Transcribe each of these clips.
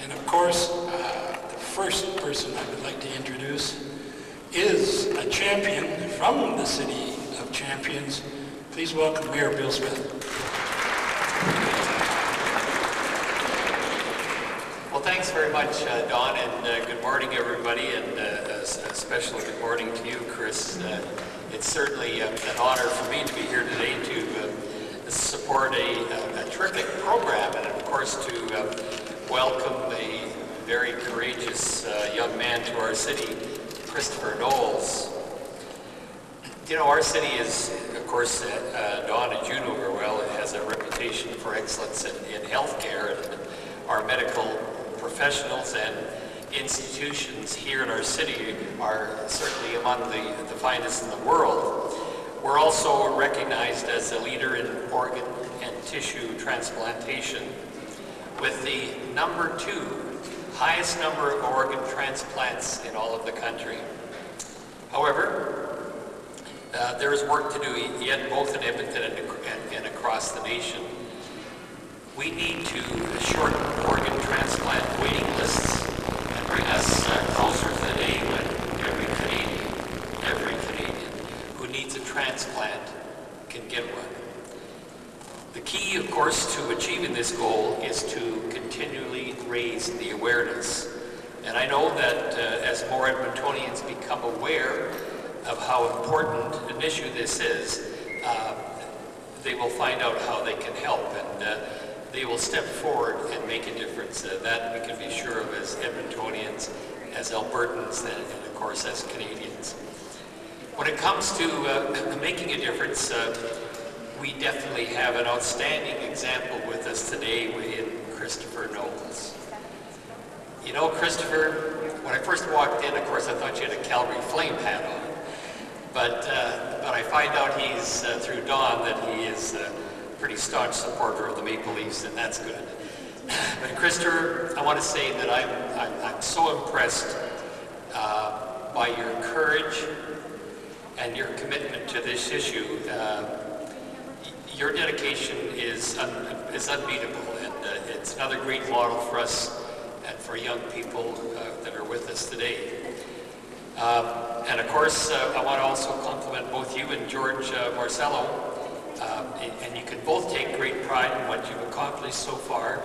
And of course, the first person I would like to introduce is a champion from the City of Champions. Please welcome Mayor Bill Smith. Well, thanks very much, Don, and good morning, everybody, and a special good morning to you, Chris. It's certainly an honor for me to be here today to support a terrific program, and of course to welcome a very courageous young man to our city, Kristopher Knowles. You know, our city is, of course, Don, as you know very well, it has a reputation for excellence in healthcare, and our medical professionals and institutions here in our city are certainly among the finest in the world. We're also recognized as a leader in organ and tissue transplantation with the #2 highest number of organ transplants in all of the country. However, there is work to do yet both in Edmonton and across the nation. We need to shorten organ transplant waiting lists and bring us closer to the day when every Canadian who needs a transplant can get one. The key, of course, to achieving this goal is to continually raise the awareness. And I know that as more Edmontonians become aware of how important an issue this is, they will find out how they can help, and they will step forward and make a difference. That we can be sure of as Edmontonians, as Albertans, and of course as Canadians. When it comes to making a difference, we definitely have an outstanding example with us today in Kristopher Knowles. You know, Kristopher, when I first walked in, of course, I thought you had a Calgary Flame hat on. But I find out he's, through Don, that he is a pretty staunch supporter of the Maple Leafs, and that's good. But Kristopher, I want to say that I'm so impressed by your courage and your commitment to this issue. Your dedication is unbeatable, and it's another great model for us and for young people that are with us today. And of course, I want to also compliment both you and George Marcello, and you can both take great pride in what you've accomplished so far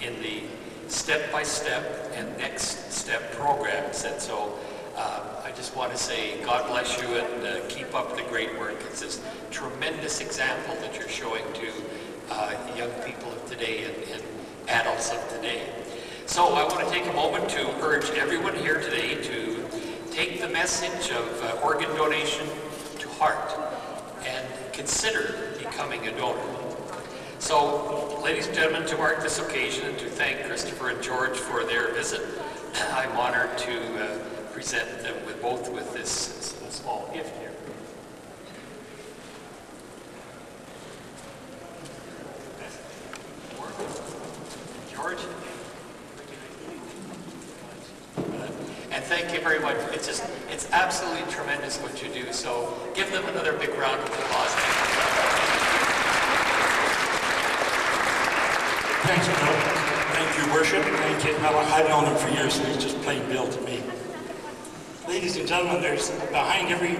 in the step-by-step and next step programs. And so I just want to say God bless you, and keep up the great work. It's this tremendous example that you're showing to young people of today and adults of today. So I want to take a moment to urge everyone here today to take the message of organ donation to heart and consider becoming a donor. So, ladies and gentlemen, to mark this occasion and to thank Kristopher and George for their visit, I'm honored to present them with this small gift here. George? And thank you very much. It's absolutely tremendous what you do. So give them another big round of applause. Thanks, Bill. Thank you, Worship. Thank you. I've known him for years, so he's just plain Bill to me. Ladies and gentlemen, there's behind every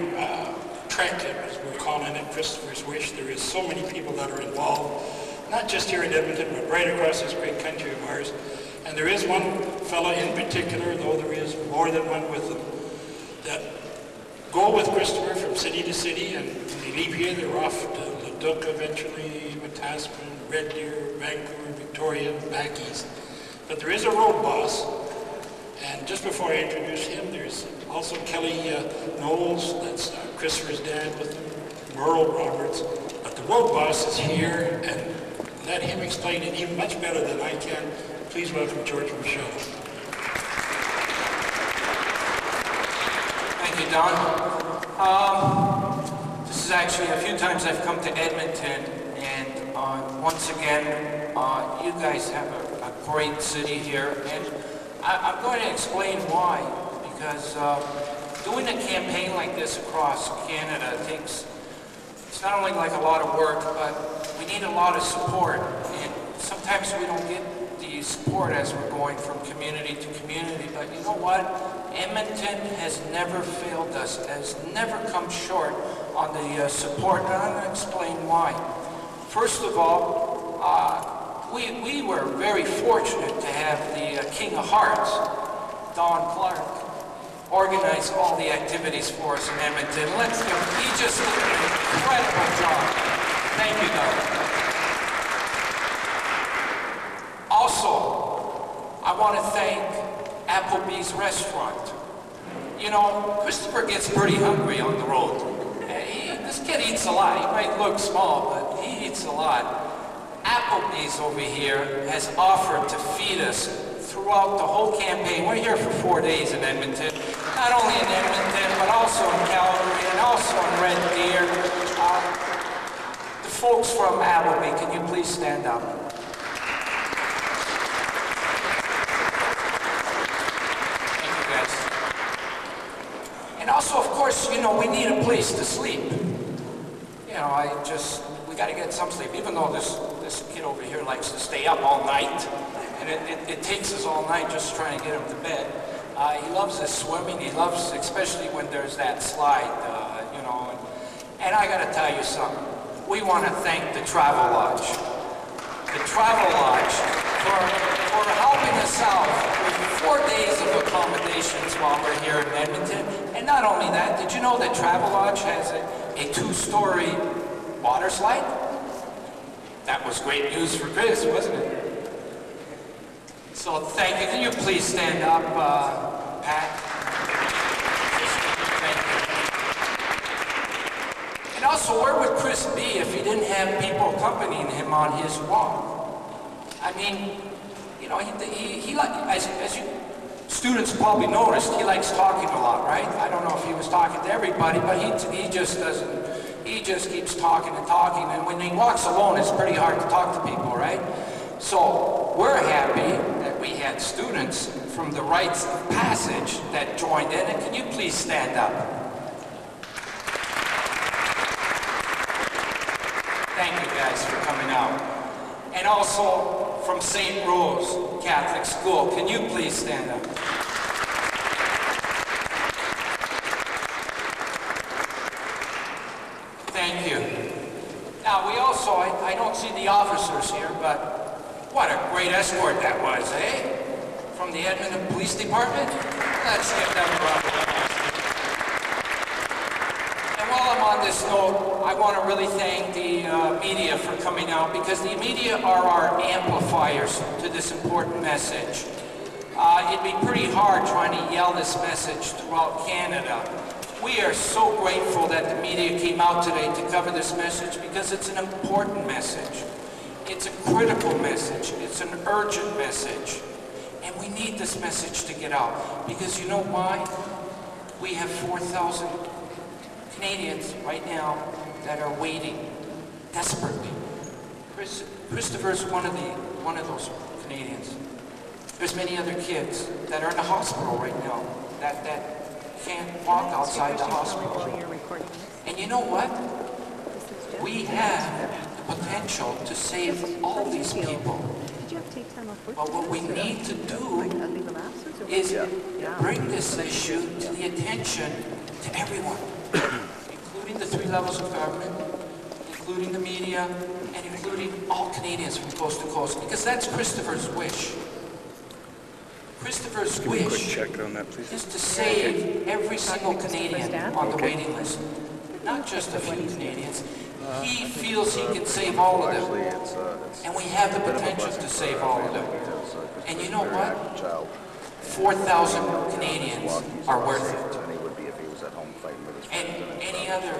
trek, as we're calling it, Kristopher's Wish, there is so many people that are involved, not just here in Edmonton, but right across this great country of ours. And there is one fellow in particular, though there is more than one with them, that go with Kristopher from city to city, and when they leave here, they're off to Leduc eventually, Wetaskiwin, Red Deer, Vancouver, Victoria, back east. But there is a road boss, and just before I introduce him, there's also Kelly Knowles, that's Kristopher's dad with him, Merle Roberts. But the road boss is here, and let him explain it even much better than I can. Please welcome George Marcello. Thank you, Don. This is actually a few times I've come to Edmonton, and once again, you guys have a great city here, and I'm going to explain why. Because doing a campaign like this across Canada takes, it's not only like a lot of work, but we need a lot of support, and sometimes we don't get the the support as we're going from community to community. But you know what? Edmonton has never failed us, has never come short on the support, and I'm going to explain why. First of all, we were very fortunate to have the King of Hearts, Don Clark, organize all the activities for us in Edmonton. He just did an incredible job. Thank you, Don. Also, I want to thank Applebee's restaurant. You know, Kristopher gets pretty hungry on the road. This kid eats a lot. He might look small, but he eats a lot. Applebee's over here has offered to feed us throughout the whole campaign. We're here for 4 days in Edmonton. Not only in Edmonton, but also in Calgary and also in Red Deer. The folks from Applebee, can you please stand up? Thank you, guys. And also, of course, you know, we need a place to sleep. You know, we got to get some sleep, even though this kid over here likes to stay up all night. And it takes us all night just trying to get him to bed. He loves his swimming. He loves, especially when there's that slide, you know. And I got to tell you something. We want to thank the Travel Lodge. The Travel Lodge for helping us out with 4 days of accommodations while we're here in Edmonton. And not only that, did you know that Travel Lodge has a 2-story water slide? That was great news for Chris, wasn't it? So thank you. Can you please stand up, Pat? Thank you. And also, where would Chris be if he didn't have people accompanying him on his walk? I mean, you know, he as you students probably noticed, he likes talking a lot, right? I don't know if he was talking to everybody, but he just doesn't. He just keeps talking and talking, and when he walks alone, it's pretty hard to talk to people, right? So we're happy that we had students from the rites of passage that joined in, and can you please stand up? Thank you guys for coming out. And also from St. Rose Catholic School, can you please stand up? Thank you. Now we also, I don't see the officers here, but what a great escort that was, eh? From the Edmonton Police Department? Let's give them a round of applause. And while I'm on this note, I want to really thank the media for coming out, because the media are our amplifiers to this important message. It'd be pretty hard trying to yell this message throughout Canada. We are so grateful that the media came out today to cover this message, because it's an important message. It's a critical message. It's an urgent message. And we need this message to get out. Because you know why? We have 4,000 Canadians right now that are waiting desperately. Kristopher's one of those Canadians. There's many other kids that are in the hospital right now that can't walk outside the hospital. And you know what? We have the potential to save all these people. But what we need to do is bring this issue to the attention to everyone, including the 3 levels of government, including the media, and including all Canadians from coast to coast, because that's Kristopher's wish. Kristopher's wish is to save every single Canadian on the waiting list, not just a few Canadians. He feels he can save all of them, and we have the potential to save all of them. And you know what? 4,000 Canadians are worth it. And any other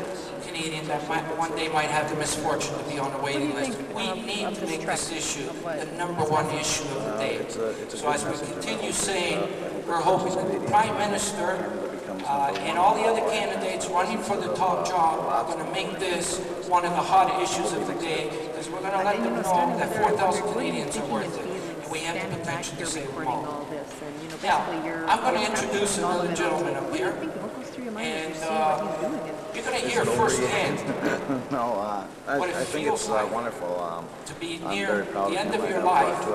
Canadian that one day might have the misfortune to be on the waiting list, we need to make this issue the #1 issue of the day. So as we continue saying, we're hoping that the Prime Minister and all the other candidates running for the top job are going to make this one of the hot issues of the day, because we're going to let them know that 4,000 Canadians are worth it, and we have the potential to save them all. Now, I'm going to introduce another gentleman up here, and you're going to hear firsthand what it feels like wonderful. to be near the end of your life